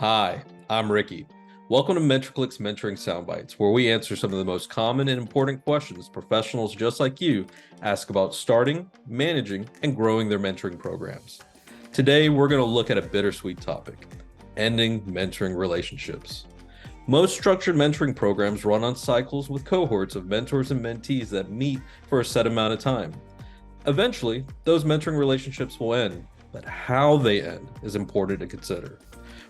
Hi, I'm Ricky. Welcome to MentorCliq's Mentoring Soundbites, where we answer some of the most common and important questions professionals just like you ask about starting, managing, and growing their mentoring programs. Today, we're going to look at a bittersweet topic, ending mentoring relationships. Most structured mentoring programs run on cycles with cohorts of mentors and mentees that meet for a set amount of time. Eventually, those mentoring relationships will end, but how they end is important to consider.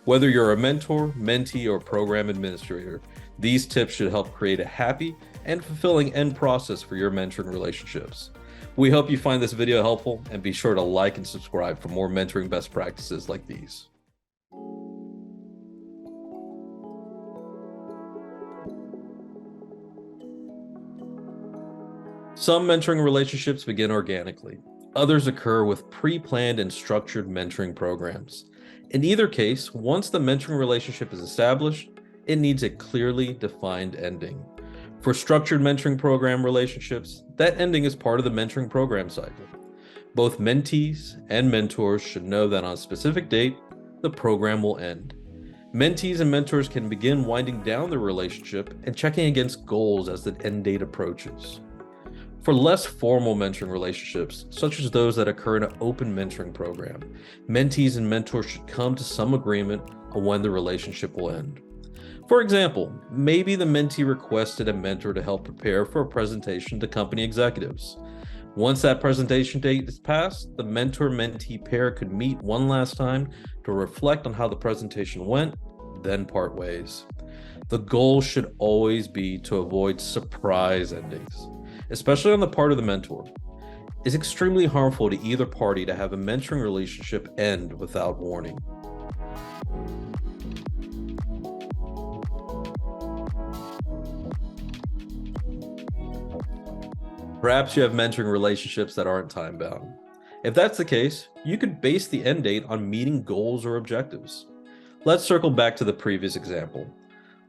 Whether you're a mentor, mentee, or program administrator, these tips should help create a happy and fulfilling end process for your mentoring relationships. We hope you find this video helpful, and be sure to like and subscribe for more mentoring best practices like these. Some mentoring relationships begin organically. Others occur with pre-planned and structured mentoring programs. In either case, once the mentoring relationship is established, it needs a clearly defined ending. For structured mentoring program relationships, that ending is part of the mentoring program cycle. Both mentees and mentors should know that on a specific date, the program will end. Mentees and mentors can begin winding down their relationship and checking against goals as the end date approaches. For less formal mentoring relationships, such as those that occur in an open mentoring program, mentees and mentors should come to some agreement on when the relationship will end. For example, maybe the mentee requested a mentor to help prepare for a presentation to company executives. Once that presentation date is passed, the mentor-mentee pair could meet one last time to reflect on how the presentation went, then part ways. The goal should always be to avoid surprise endings, especially on the part of the mentor. It's extremely harmful to either party to have a mentoring relationship end without warning. Perhaps you have mentoring relationships that aren't time-bound. If that's the case, you could base the end date on meeting goals or objectives. Let's circle back to the previous example.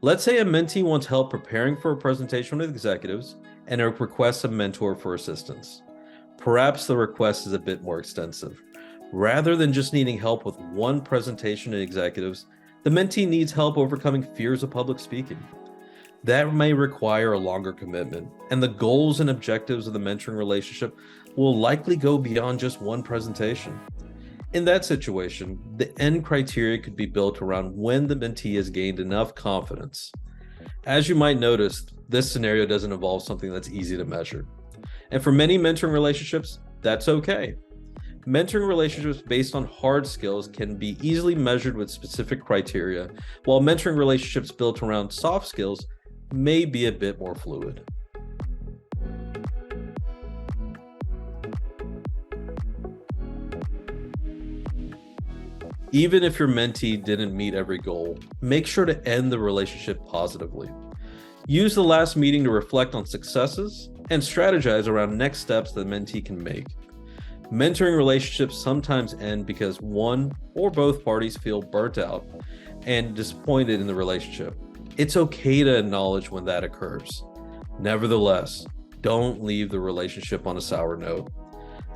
Let's say a mentee wants help preparing for a presentation with executives and requests a mentor for assistance. Perhaps the request is a bit more extensive. Rather than just needing help with one presentation to executives, the mentee needs help overcoming fears of public speaking. That may require a longer commitment, and the goals and objectives of the mentoring relationship will likely go beyond just one presentation. In that situation, the end criteria could be built around when the mentee has gained enough confidence. As you might notice, this scenario doesn't involve something that's easy to measure. And for many mentoring relationships, that's okay. Mentoring relationships based on hard skills can be easily measured with specific criteria, while mentoring relationships built around soft skills may be a bit more fluid. Even if your mentee didn't meet every goal, make sure to end the relationship positively. Use the last meeting to reflect on successes and strategize around next steps the mentee can make. Mentoring relationships sometimes end because one or both parties feel burnt out and disappointed in the relationship. It's okay to acknowledge when that occurs. Nevertheless, don't leave the relationship on a sour note.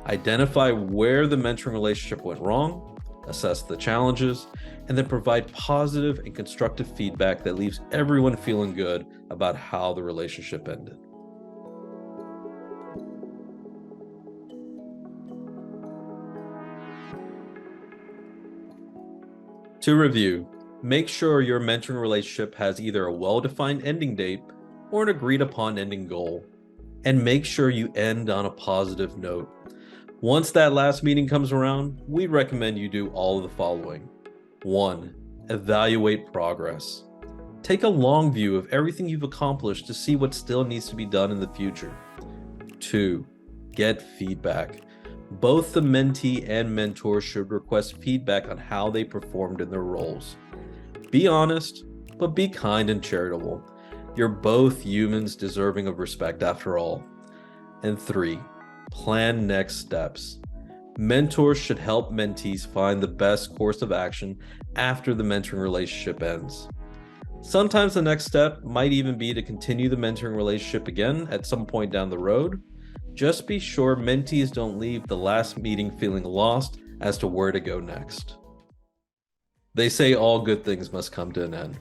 Identify where the mentoring relationship went wrong, assess the challenges, and then provide positive and constructive feedback that leaves everyone feeling good about how the relationship ended. To review, make sure your mentoring relationship has either a well-defined ending date or an agreed-upon ending goal, and make sure you end on a positive note. Once that last meeting comes around, we recommend you do all of the following. 1. Evaluate progress. Take a long view of everything you've accomplished to see what still needs to be done in the future. 2. Get feedback. Both the mentee and mentor should request feedback on how they performed in their roles. Be honest, but be kind and charitable. You're both humans deserving of respect after all. And 3. Plan next steps. Mentors should help mentees find the best course of action after the mentoring relationship ends. Sometimes the next step might even be to continue the mentoring relationship again at some point down the road. Just be sure mentees don't leave the last meeting feeling lost as to where to go next. They say all good things must come to an end.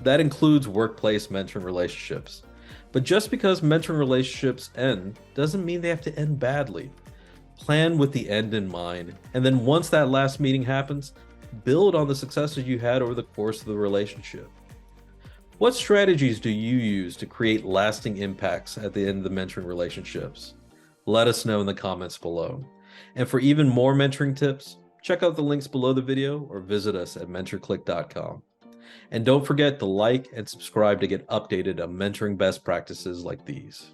That includes workplace mentoring relationships. But just because mentoring relationships end doesn't mean they have to end badly. Plan with the end in mind, and then once that last meeting happens, build on the successes you had over the course of the relationship. What strategies do you use to create lasting impacts at the end of the mentoring relationships? Let us know in the comments below. And for even more mentoring tips, check out the links below the video or visit us at MentorCliq.com. And don't forget to like and subscribe to get updated on mentoring best practices like these.